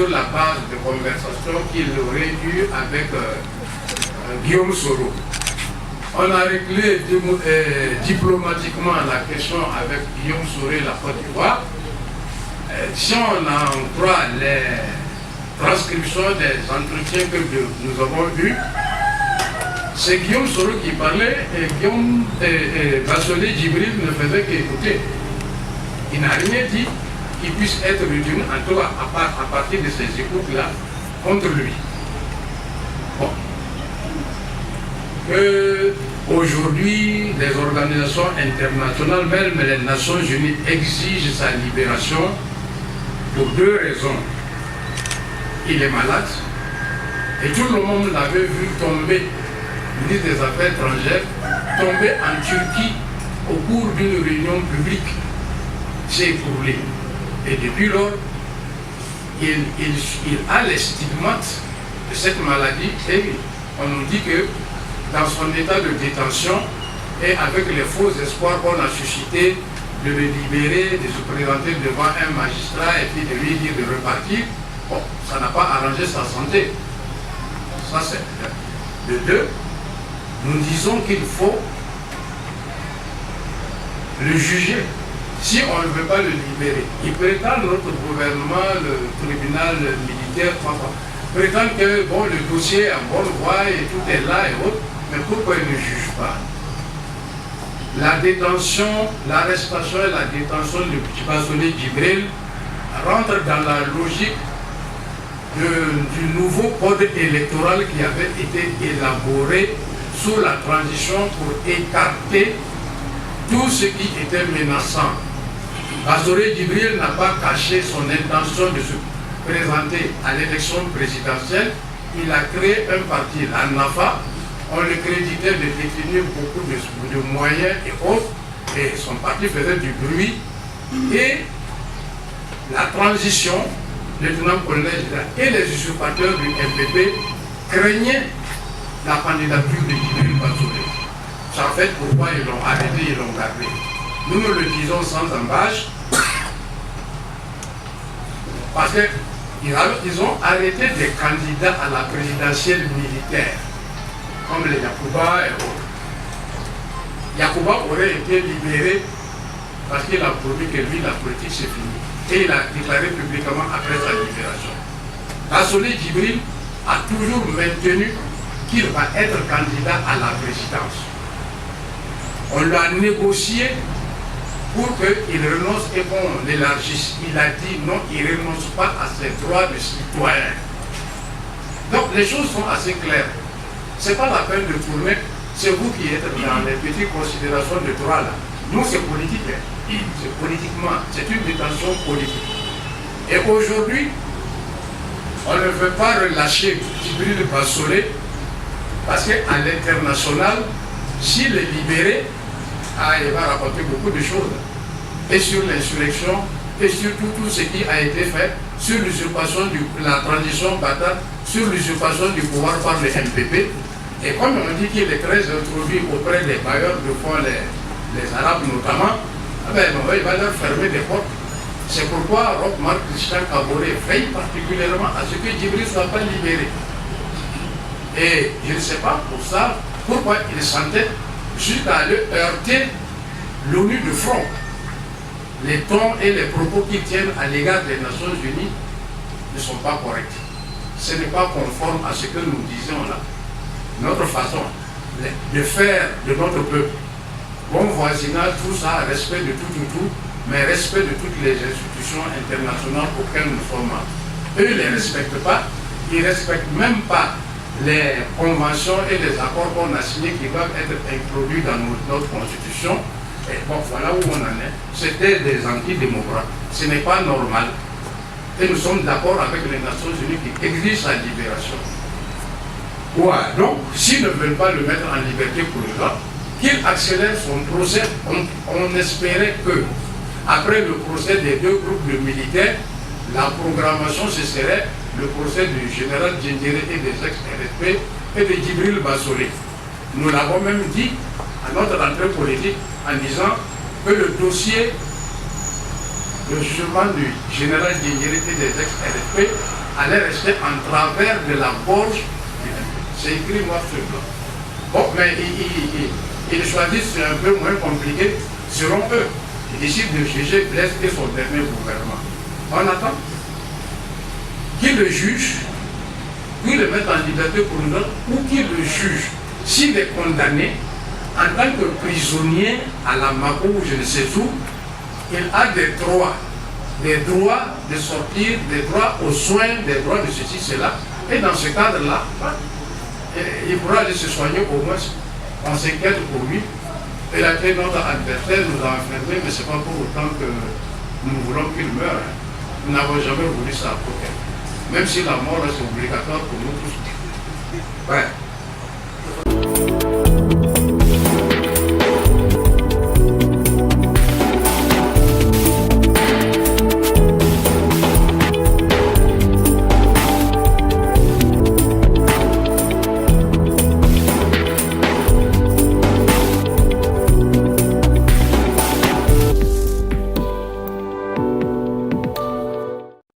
sur la base de conversations qu'il aurait eues avec Guillaume Soro. On a réglé diplomatiquement la question avec Guillaume Soro et la Côte d'Ivoire. Si on en croit les transcriptions des entretiens que nous avons eus, c'est Guillaume Soro qui parlait et Guillaume Bassolé Djibril ne faisait qu'écouter. Il n'a rien dit qui puisse être retenu, en tout cas à partir de ces écoutes-là, contre lui. Bon. Aujourd'hui, les organisations internationales, même les Nations Unies, exigent sa libération pour deux raisons. Il est malade et tout le monde l'avait vu tomber, le ministre des Affaires étrangères, tomber en Turquie au cours d'une réunion publique. C'est écoulé. Et depuis lors, il a les stigmates de cette maladie et on nous dit que dans son état de détention et avec les faux espoirs qu'on a suscités de le libérer, de se présenter devant un magistrat et puis de lui dire de repartir, bon, ça n'a pas arrangé sa santé. Ça c'est de deux. Nous disons qu'il faut le juger. Si on ne veut pas le libérer, il prétend notre gouvernement, le tribunal militaire, prétend que bon, le dossier est en bonne voie et tout est là et autres, mais pourquoi il ne juge pas? La détention, l'arrestation et la détention de Bassolé Djibril rentrent dans la logique du nouveau code électoral qui avait été élaboré sous la transition pour écarter tout ce qui était menaçant. Bassolé Djibril n'a pas caché son intention de se présenter à l'élection présidentielle. Il a créé un parti, la NAFA. On le créditait de détenir beaucoup de moyens et autres, et son parti faisait du bruit. Et la transition, le lieutenant-colonel et les usurpateurs du MPP craignaient la candidature de Djibril Bassolé. C'est en fait pourquoi ils l'ont arrêté, ils l'ont gardé. Nous le disons sans embâche, parce qu'ils ont arrêté des candidats à la présidentielle militaire, comme les Yacouba et autres. Yacouba aurait été libéré parce qu'il a promis que lui, la politique, c'est fini. Et il a déclaré publiquement après sa libération. Bassolé Djibril a toujours maintenu qu'il va être candidat à la présidence. On l'a négocié pour qu'il renonce et qu'on l'élargisse. Il a dit non, il ne renonce pas à ses droits de citoyen. Donc les choses sont assez claires. Ce n'est pas la peine de tourner, c'est vous qui êtes dans les petites considérations de droit là. Nous c'est politique, c'est politiquement, c'est une détention politique. Et aujourd'hui, on ne veut pas relâcher Djibril Bassolé parce qu'à l'international, s'il est libéré, il va rapporter beaucoup de choses. Et sur l'insurrection, et sur tout ce qui a été fait, sur l'usurpation de la transition bâtarde, sur l'usurpation du pouvoir par le MPP. Et comme on dit qu'il est très introduit auprès des bailleurs de fonds, les Arabes notamment, il va leur fermer des portes. C'est pourquoi Roch Marc Christian Kaboré veille particulièrement à ce que Djibril ne soit pas libéré. Et je ne sais pas pour ça pourquoi il s'entête jusqu'à aller heurter l'ONU de front. Les tons et les propos qu'ils tiennent à l'égard des Nations Unies ne sont pas corrects. Ce n'est pas conforme à ce que nous disions là. Notre façon de faire de notre peuple, bon voisinage, tout ça, respect de tout, mais respect de toutes les institutions internationales auxquelles nous sommes. Eux, ils ne les respectent pas, ils ne respectent même pas les conventions et les accords qu'on a signés qui doivent être introduits dans notre constitution. Et bon, voilà où on en est. C'était des antidémocrates. Ce n'est pas normal. Et nous sommes d'accord avec les Nations Unies qui exigent sa libération. Ouais, donc, s'ils ne veulent pas le mettre en liberté pour le temps, qu'il accélère son procès. On espérait que, après le procès des deux groupes de militaires, la programmation, ce serait le procès du général Djendjere et des ex-RSP et de Djibril Bassolé. Nous l'avons même dit à notre rentrée politique en disant que le dossier de jugement du général Djendjere et des ex-RSP allait rester en travers de la gorge. C'est écrit noir sur blanc. Bon, mais ils choisissent un peu moins compliqué, seront eux. Ils décident de juger Blaise et son dernier gouvernement. On attend qu'ils le jugent, qu'ils le mettent en liberté provisoire ou qu'ils le jugent. S'il est condamné, en tant que prisonnier à la Mako ou je ne sais où, il a des droits de sortir, des droits aux soins, des droits de ceci, cela. Et dans ce cadre-là, il pourra aller se soigner au moins, on s'inquiète pour lui. Il a été notre adversaire, nous a enfermés, mais ce n'est pas pour autant que nous voulons qu'il meure. Nous n'avons jamais voulu ça pour elle. Même si la mort est obligatoire pour nous tous. Ouais.